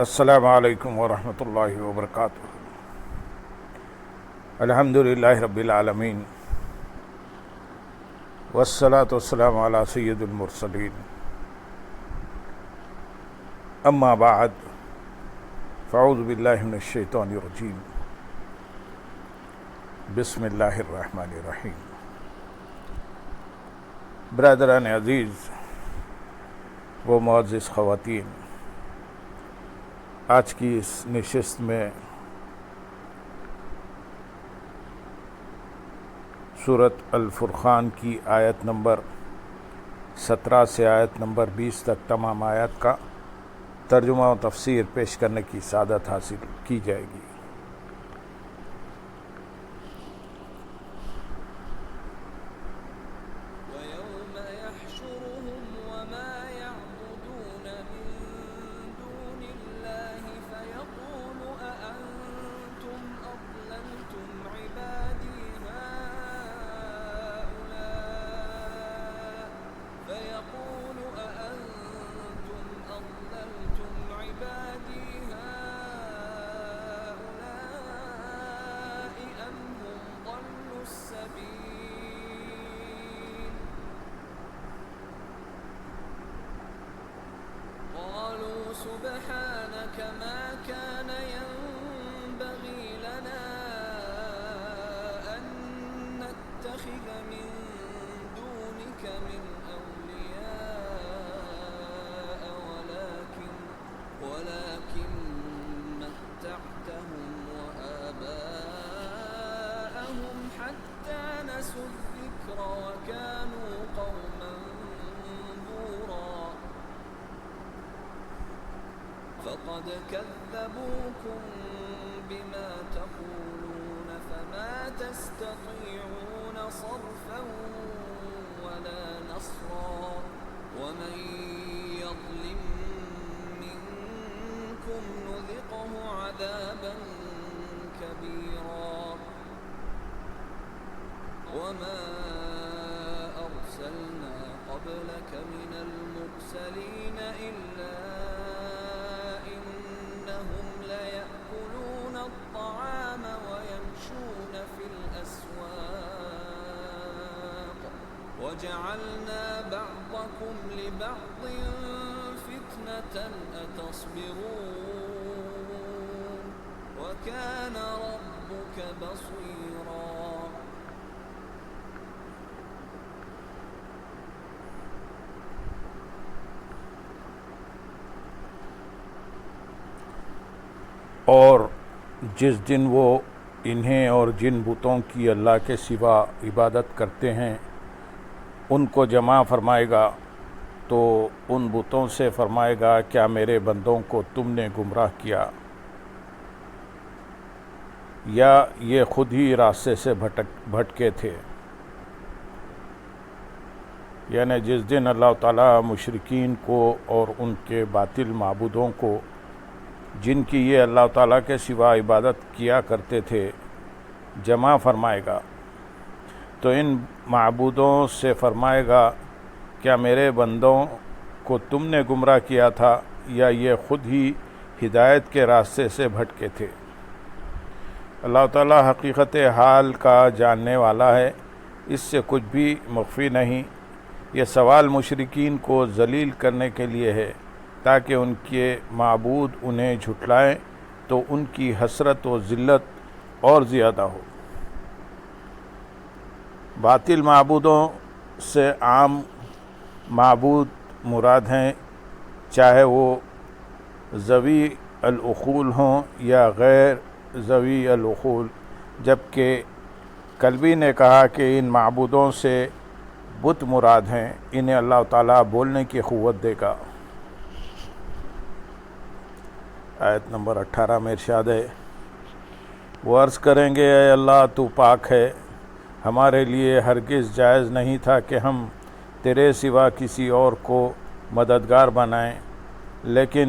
السلام علیکم ورحمۃ اللہ وبرکاتہ۔ الحمد للہ رب العالمین والصلاة والسلام علی سید المرسلین، اما بعد فاعوذ باللہ من الشیطان الرجیم، بسم اللہ الرحمن الرحیم۔ برادران عزیز و معزز خواتین، آج کی اس نشست میں سورۃ الفرقان کی آیت نمبر 17 سے آیت نمبر 20 تک تمام آیات کا ترجمہ و تفسیر پیش کرنے کی سعادت حاصل کی جائے گی۔ سبحانك ما كان ينبغي لنا أن نتخذ من دونك من أولياء ولكن متعتهم وآباءهم حتى نسوا الذكر وكانوا قوما بورا فقد كذبوكم بما تقولون فما تستطيعون صرفا ولا نصرا ومن يظلم منكم نذقه عذابا كبيرا وما أرسلنا قبلك من المرسلين إلا إنهم ليأكلون الطعام ويمشون في الأسواق وجعلنا بعضكم لبعض فتنة أتصبرون وكان ربك بصيرا۔ اور جس دن وہ انہیں اور جن بتوں کی اللہ کے سوا عبادت کرتے ہیں ان کو جمع فرمائے گا تو ان بتوں سے فرمائے گا، کیا میرے بندوں کو تم نے گمراہ کیا یا یہ خود ہی راستے سے بھٹکے تھے؟ یعنی جس دن اللہ تعالیٰ مشرکین کو اور ان کے باطل معبودوں کو جن کی یہ اللہ تعالیٰ کے سوا عبادت کیا کرتے تھے جمع فرمائے گا تو ان معبودوں سے فرمائے گا، کیا میرے بندوں کو تم نے گمراہ کیا تھا یا یہ خود ہی ہدایت کے راستے سے بھٹکے تھے؟ اللہ تعالیٰ حقیقت حال کا جاننے والا ہے، اس سے کچھ بھی مخفی نہیں۔ یہ سوال مشرکین کو ذلیل کرنے کے لیے ہے تاکہ ان کے معبود انہیں جھٹلائیں تو ان کی حسرت و ذلت اور زیادہ ہو۔ باطل معبودوں سے عام معبود مراد ہیں، چاہے وہ ذوی العقول ہوں یا غیر ذوی العقول، جبکہ کلبی نے کہا کہ ان معبودوں سے بت مراد ہیں، انہیں اللہ تعالیٰ بولنے کی قوت دے گا۔ آیت نمبر 18 میں ارشاد ہے، وہ عرض کریں گے، اے اللہ تو پاک ہے، ہمارے لیے ہرگز جائز نہیں تھا کہ ہم تیرے سوا کسی اور کو مددگار بنائیں، لیکن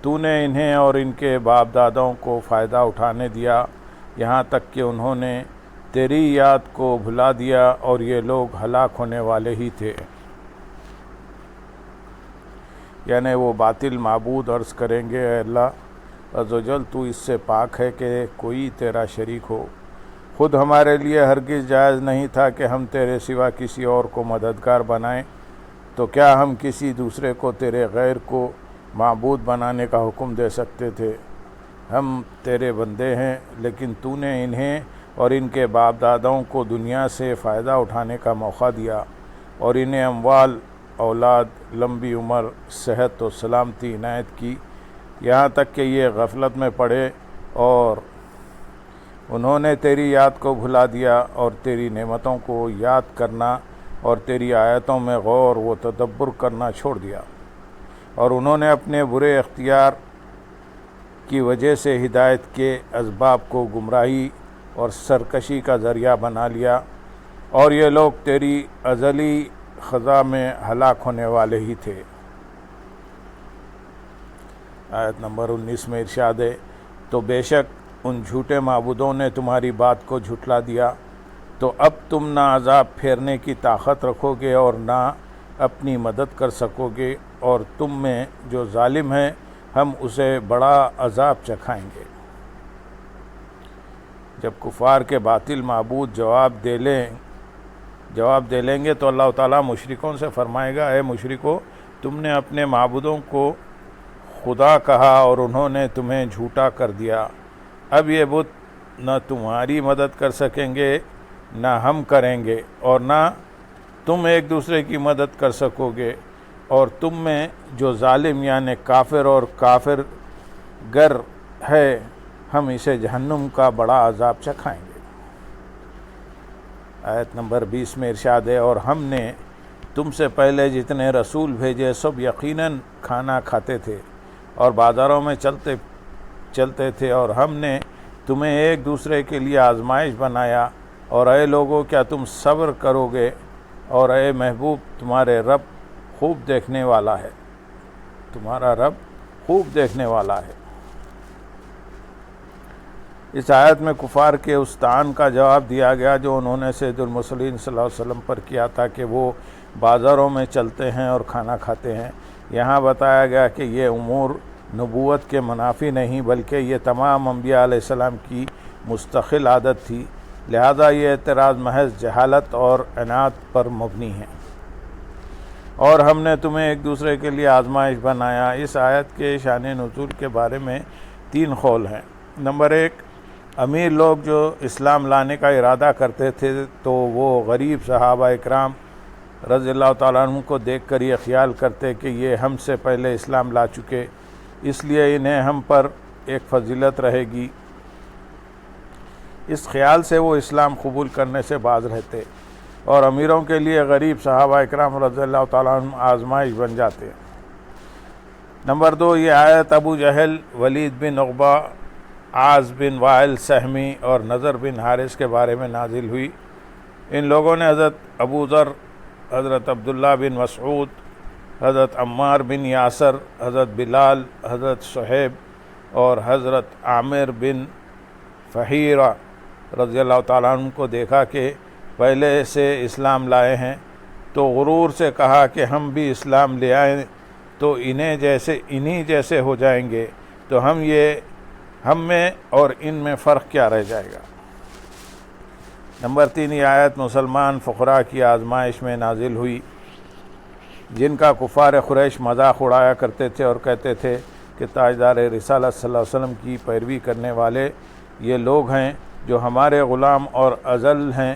تو نے انہیں اور ان کے باپ دادوں کو فائدہ اٹھانے دیا، یہاں تک کہ انہوں نے تیری یاد کو بھلا دیا اور یہ لوگ ہلاک ہونے والے ہی تھے۔ یعنی وہ باطل معبود عرض کریں گے اے اللہ عز و جل تو اس سے پاک ہے کہ کوئی تیرا شریک ہو، خود ہمارے لیے ہرگز جائز نہیں تھا کہ ہم تیرے سوا کسی اور کو مددگار بنائیں، تو کیا ہم کسی دوسرے کو تیرے غیر کو معبود بنانے کا حکم دے سکتے تھے؟ ہم تیرے بندے ہیں، لیکن تو نے انہیں اور ان کے باپ داداؤں کو دنیا سے فائدہ اٹھانے کا موقع دیا اور انہیں اموال، اولاد، لمبی عمر، صحت و سلامتی عنایت کی، یہاں تک کہ یہ غفلت میں پڑے اور انہوں نے تیری یاد کو بھلا دیا اور تیری نعمتوں کو یاد کرنا اور تیری آیتوں میں غور و تدبر کرنا چھوڑ دیا، اور انہوں نے اپنے برے اختیار کی وجہ سے ہدایت کے اسباب کو گمراہی اور سرکشی کا ذریعہ بنا لیا، اور یہ لوگ تیری ازلی خزاں میں ہلاک ہونے والے ہی تھے۔ آیت نمبر 19 میں ارشاد ہے، تو بے شک ان جھوٹے معبودوں نے تمہاری بات کو جھٹلا دیا، تو اب تم نہ عذاب پھیرنے کی طاقت رکھو گے اور نہ اپنی مدد کر سکو گے، اور تم میں جو ظالم ہے ہم اسے بڑا عذاب چکھائیں گے۔ جب کفار کے باطل معبود جواب دے لیں گے تو اللہ تعالیٰ مشرکوں سے فرمائے گا، اے مشرکو، تم نے اپنے معبودوں کو خدا کہا اور انہوں نے تمہیں جھوٹا کر دیا، اب یہ بت نہ تمہاری مدد کر سکیں گے نہ ہم کریں گے، اور نہ تم ایک دوسرے کی مدد کر سکو گے، اور تم میں جو ظالم یعنی کافر اور کافر گر ہے ہم اسے جہنم کا بڑا عذاب چکھائیں گے۔ آیت نمبر 20 میں ارشاد ہے، اور ہم نے تم سے پہلے جتنے رسول بھیجے سب یقیناً کھانا کھاتے تھے اور بازاروں میں چلتے تھے، اور ہم نے تمہیں ایک دوسرے کے لیے آزمائش بنایا، اور اے لوگو کیا تم صبر کرو گے؟ اور اے محبوب تمہارے رب خوب دیکھنے والا ہے، تمہارا رب خوب دیکھنے والا ہے۔ اس آیت میں کفار کے اس طعن کا جواب دیا گیا جو انہوں نے سید المرسلین صلی اللہ علیہ وسلم پر کیا تھا کہ وہ بازاروں میں چلتے ہیں اور کھانا کھاتے ہیں۔ یہاں بتایا گیا کہ یہ امور نبوت کے منافی نہیں بلکہ یہ تمام انبیاء علیہ السلام کی مستقل عادت تھی، لہذا یہ اعتراض محض جہالت اور عناد پر مبنی ہے۔ اور ہم نے تمہیں ایک دوسرے کے لیے آزمائش بنایا۔ اس آیت کے شان نزول کے بارے میں 3 قول ہیں۔ نمبر 1، امیر لوگ جو اسلام لانے کا ارادہ کرتے تھے تو وہ غریب صحابہ اکرام رضی اللہ تعالیٰ عنہ کو دیکھ کر یہ خیال کرتے کہ یہ ہم سے پہلے اسلام لا چکے، اس لیے انہیں ہم پر ایک فضیلت رہے گی، اس خیال سے وہ اسلام قبول کرنے سے باز رہتے، اور امیروں کے لیے غریب صحابہ اکرام رضی اللہ تعالیٰ عنہ آزمائش بن جاتے۔ نمبر 2، یہ آیت ابو جہل، ولید بن عقبہ، عاص بن وائل سہمی اور نضر بن حارث کے بارے میں نازل ہوئی۔ ان لوگوں نے حضرت ابو ذر، حضرت عبداللہ بن مسعود، حضرت عمار بن یاسر، حضرت بلال، حضرت صہیب اور حضرت عامر بن فہیرہ رضی اللہ تعالیٰ عنہ کو دیکھا کہ پہلے سے اسلام لائے ہیں، تو غرور سے کہا کہ ہم بھی اسلام لے آئیں تو انہی جیسے ہو جائیں گے، تو ہم میں اور ان میں فرق کیا رہ جائے گا۔ نمبر 3، یہ آیت مسلمان فقراء کی آزمائش میں نازل ہوئی جن کا کفار قریش مذاق اڑایا کرتے تھے اور کہتے تھے کہ تاجدار رسالت صلی اللہ علیہ وسلم کی پیروی کرنے والے یہ لوگ ہیں جو ہمارے غلام اور اذل ہیں۔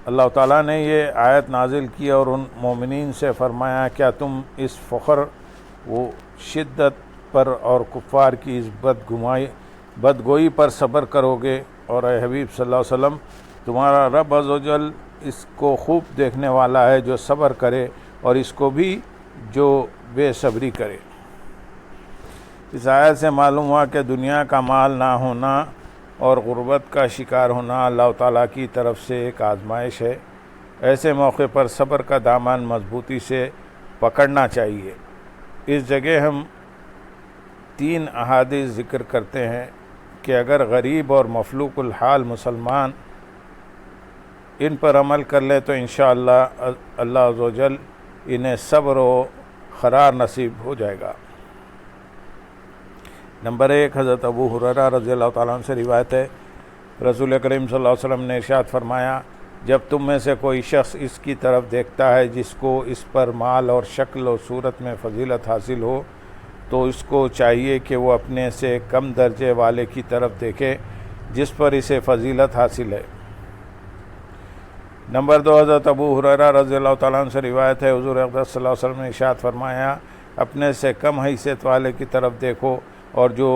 اللہ تعالیٰ نے یہ آیت نازل کی اور ان مومنین سے فرمایا، کیا تم اس فخر و شدت پر اور کفار کی اس بدگوئی پر صبر کرو گے؟ اور اے حبیب صلی اللہ علیہ وسلم، تمہارا رب عز و جل اس کو خوب دیکھنے والا ہے جو صبر کرے اور اس کو بھی جو بے صبری کرے۔ اس آیت سے معلوم ہوا کہ دنیا کا مال نہ ہونا اور غربت کا شکار ہونا اللہ تعالیٰ کی طرف سے ایک آزمائش ہے۔ ایسے موقع پر صبر کا دامن مضبوطی سے پکڑنا چاہیے۔ اس جگہ ہم 3 احادیث ذکر کرتے ہیں کہ اگر غریب اور مفلوق الحال مسلمان ان پر عمل کر لے تو انشاءاللہ اللہ عز و جل انہیں صبر و قرار نصیب ہو جائے گا۔ نمبر 1، حضرت ابو ہریرہ رضی اللہ تعالیٰ عنہ سے روایت ہے، رسول کریم صلی اللہ علیہ وسلم نے ارشاد فرمایا، جب تم میں سے کوئی شخص اس کی طرف دیکھتا ہے جس کو اس پر مال اور شکل و صورت میں فضیلت حاصل ہو، تو اس کو چاہیے کہ وہ اپنے سے کم درجے والے کی طرف دیکھے جس پر اسے فضیلت حاصل ہے۔ نمبر 2، حضرت ابو ہریرہ رضی اللہ تعالیٰ عنہ سے روایت ہے، حضور اقدس صلی اللہ علیہ وسلم نے ارشاد فرمایا، اپنے سے کم حیثیت والے کی طرف دیکھو اور جو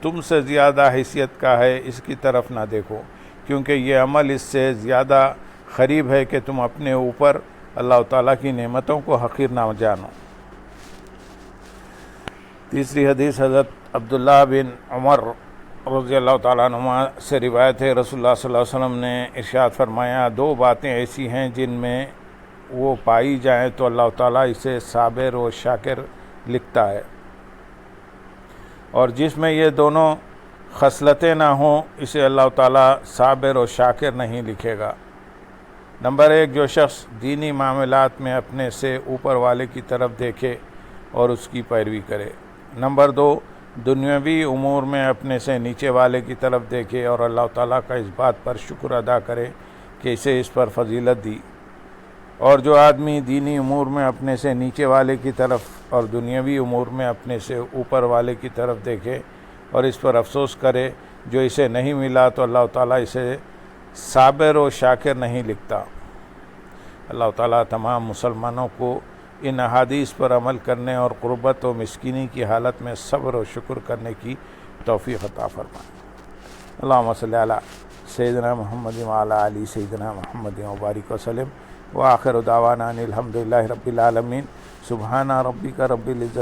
تم سے زیادہ حیثیت کا ہے اس کی طرف نہ دیکھو، کیونکہ یہ عمل اس سے زیادہ قریب ہے کہ تم اپنے اوپر اللہ تعالیٰ کی نعمتوں کو حقیر نہ جانو۔ تیسری حدیث حضرت عبداللہ بن عمر رضی اللہ تعالیٰ عنہما سے روایت ہے، رسول اللہ صلی اللہ علیہ وسلم نے ارشاد فرمایا، 2 باتیں ایسی ہیں جن میں وہ پائی جائیں تو اللہ تعالیٰ اسے صابر و شاکر لکھتا ہے، اور جس میں یہ دونوں خصلتیں نہ ہوں اسے اللہ تعالیٰ صابر و شاکر نہیں لکھے گا۔ نمبر 1، جو شخص دینی معاملات میں اپنے سے اوپر والے کی طرف دیکھے اور اس کی پیروی کرے۔ نمبر 2، دنیاوی امور میں اپنے سے نیچے والے کی طرف دیکھے اور اللہ تعالیٰ کا اس بات پر شکر ادا کرے کہ اسے اس پر فضیلت دی۔ اور جو آدمی دینی امور میں اپنے سے نیچے والے کی طرف اور دنیاوی امور میں اپنے سے اوپر والے کی طرف دیکھے اور اس پر افسوس کرے جو اسے نہیں ملا، تو اللہ تعالیٰ اسے صابر و شاکر نہیں لکھتا۔ اللہ تعالیٰ تمام مسلمانوں کو ان احادیث پر عمل کرنے اور قربت و مسکینی کی حالت میں صبر و شکر کرنے کی توفیق عطا فرمائے۔ اللہم صلی علی سیدنا محمد وعلی آل سیدنا محمد وبارک وسلم، وآخر دعوانا ان الحمدللہ رب العالمین۔ سبحان ربک رب العزت